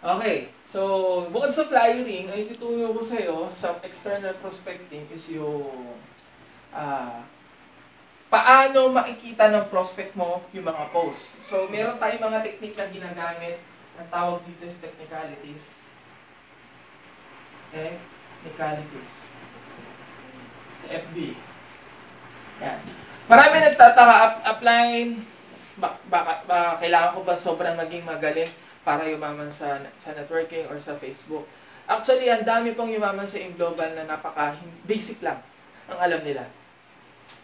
Okay, so bukod sa flyering, ay tuturo ko sa iyo sa external prospecting is yung paano makikita ng prospect mo yung mga posts. So meron tayong mga technique na ginagamit, ang tawag dito is technicalities. Technicalities. Sa FB. Yan. Marami nagtataka, upline, kailangan ko ba sobrang maging magaling para yumaman sa networking or sa Facebook. Actually, ang dami pong yumaman sa global na basic lang ang alam nila.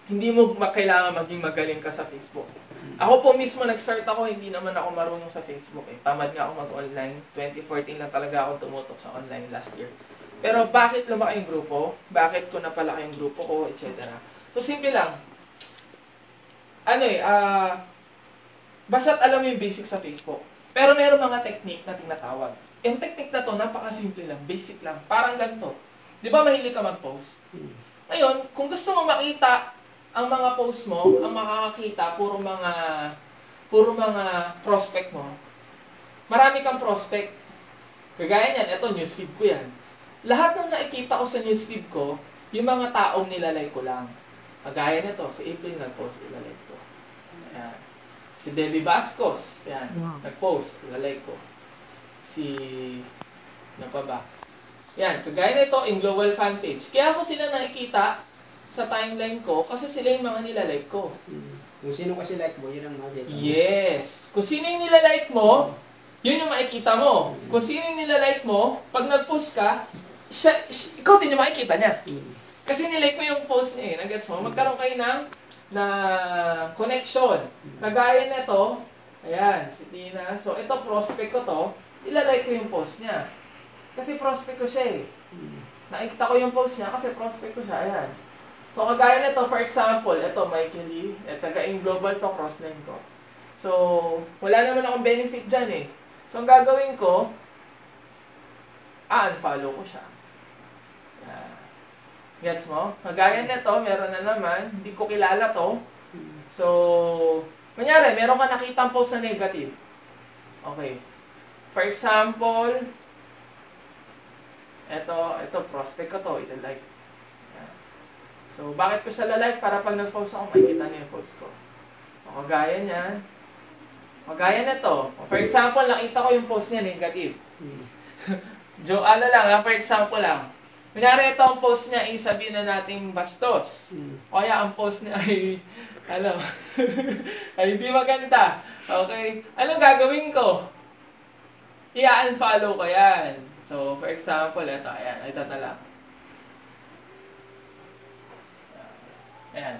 Hindi mo kailangan maging magaling ka sa Facebook. Ako po mismo, nag-start ako, hindi naman ako marunong sa Facebook. Tamad nga ako mag-online. 2014 lang talaga ako tumutok sa online last year. Pero bakit lumaki yung grupo? Bakit ko napalaki yung grupo ko, etc. So, simple lang. Basta't alam mo yung basic sa Facebook. Pero meron mga technique na tinatawag. Yung technique na to, napakasimple lang, basic lang. Parang ganito. Di ba mahilig ka mag-post? Ngayon, kung gusto mo makita ang mga post mo, ang makakakita, puro mga prospect mo, marami kang prospect. Kagaya niyan, ito, newsfeed ko yan. Lahat ng nakikita ko sa newsfeed ko, yung mga taong nilalike ko lang. Kagaya nito, si April nag-post, ilalike ko. Ayan. Si Debbie Bascos, yan, nag-post, ilalike ko. Ano pa ba? Yan, kagaya nito, in global fan page. Kaya ako sila nakikita sa timeline ko kasi sila yung mga nilalike ko. Kung sino kasi like mo, yun ang makikita mo. Yes. Kung sino yung nilalike mo, yun yung makikita mo. Kung sino yung nilalike mo, pag nag-post ka, ikaw din yung makikita niya. Kasi nilike mo yung post niya eh. Nagets mo? Magkaroon kayo ng connection. Kagaya nito, ayan, si Tina. So, ito, prospect ko to. Ilalike ko yung post niya. Kasi prospect ko siya eh. Nakikita ko yung post niya kasi prospect ko siya. Ayan. So, kagaya nito, for example, ito, Michael Lee. Taga-in global to, crossline ko. So, wala naman akong benefit dyan eh. So, ang gagawin ko, unfollow ko siya. Ayan. Gets mo? Kagaya nito, meron na naman, hindi ko kilala to. So, kunyari, meron ka nakitang post na negative. Okay. For example, ito, prospect ko to, ito-like. So, bakit ko siya lalike? Para pag nag-post ako, makikita niya yung post ko. O, kagaya niyan. Kagaya nito. For example, nakita ko yung post niya negative. For example lang. Kunyari ito ang post niya, sabihin na natin bastos. O kaya ang post niya ay, ay hindi maganda. Okay? Anong gagawin ko? I-unfollow ko yan. So, for example, ito, ayan, ito na lang. Ayan.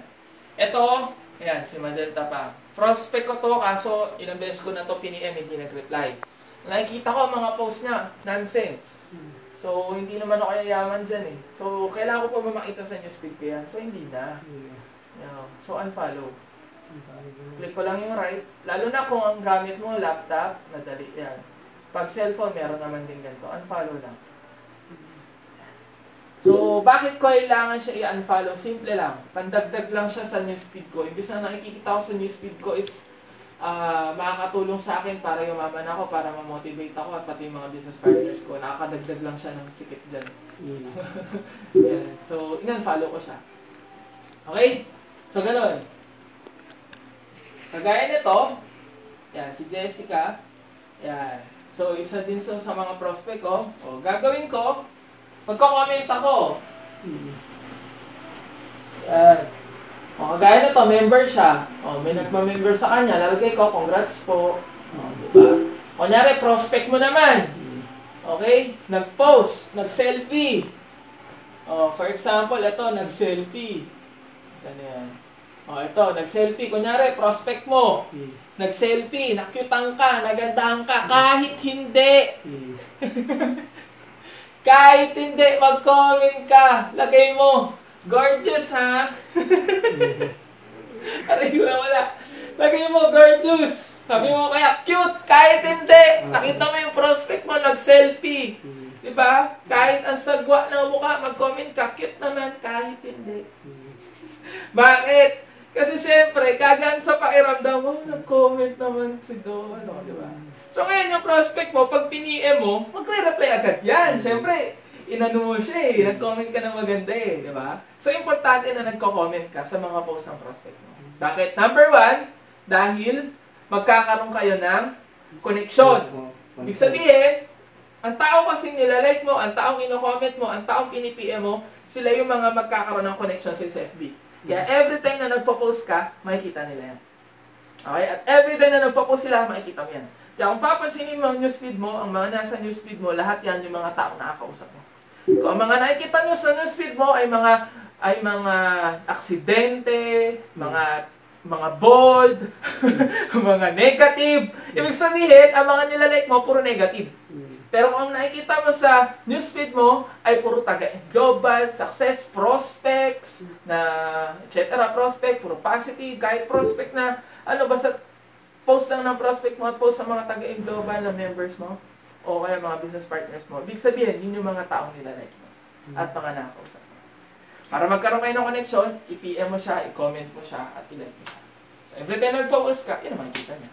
Ito, ayan, si Madelta pa. Prospect ko to, kaso ilang beses ko na to piniem, hindi nag-reply. Nakikita ko ang mga post niya, nonsense. So, hindi naman ako yayaman dyan eh. So, kailangan ko pa ba makita sa newsfeed ko yan? So, hindi na. So, unfollow. Click ko lang yung right. Lalo na kung ang gamit mo, laptop, madali yan. Pag cellphone, meron naman din ganito. Unfollow lang. So, bakit ko kailangan siya i-unfollow? Simple lang. Pandagdag lang siya sa newsfeed ko. Imbis na nakikita ko sa newsfeed ko is makakatulong sa akin para yumaman ako, para ma-motivate ako at pati yung mga business partners ko. Nakakadagdag lang siya ng sikit dyan. Yeah. So, in-unfollow ko siya. Okay? So, ganun. Kagaya nito, yan, si Jessica. Yan. So, isa din sa mga prospect ko. O, gagawin ko, magko-comment ako. Yan. O, kagaya na to, member siya. O, may nagma-member sa kanya, lalagay ko, congrats po. O, diba? O, nyari, prospect mo naman. Okay? Nag-post, nag-selfie. O, for example, ito, nag-selfie. Saan yan? O, ito, nag-selfie. Kunyari, prospect mo. Nag-selfie, nakyutang ka, nagandahan ka, kahit hindi. Kahit hindi, mag-comment ka. Lagay mo, gorgeous ha? Aray ko na wala. Lagay mo, gorgeous. Sabi mo kaya, cute, kahit hindi. Nakita mo yung prospect mo, nag-selfie. Diba? Kahit ang sagwa ng mukha, mag-comment ka, cute naman, kahit hindi. Bakit? Kasi syempre, gagaan sa pakiramdam mo, nag-comment naman si Do, ano, diba? So ngayon, yung prospect mo, pag pin-PM mo, magre-reply agad yan. Siyempre, inano mo siya eh. Nag-comment ka ng maganda eh. Di ba? So, importante na nagko-comment ka sa mga post ng prospect mo. Bakit? Number 1, dahil magkakaroon kayo ng connection. Ibig sabihin, ang tao kasi nilalike mo, ang taong ino-comment mo, ang taong pinipm mo, sila yung mga magkakaroon ng connection sa FB. Kaya every time na nagpo-post ka, makikita nila yan. Okay? At every time na nagpo-post sila, makikita mo yan. Kaya kung papansinin mo ang newsfeed mo, ang mga nasa newsfeed mo, lahat yan yung mga taong nakakausap mo. Kung ang mga nakikita nyo sa newsfeed mo ay mga aksidente, mga bold, mga negative. Ibig sabihin, ang mga nilalike mo, puro negative. Pero kung nakikita mo sa newsfeed mo, ay puro global, success, prospects, na etc. prospect, puro positive, kahit prospect na, basta post lang ng prospect mo at post sa mga global na members mo, o kaya mga business partners mo. Ibig sabihin, yun yung mga taong nilalike mo at mga nakausap mo. Para magkaroon kayo ng connection, i-PM mo siya, i-comment mo siya, at i-like mo siya. So, every time nag-post ka, yun ang makikita niya.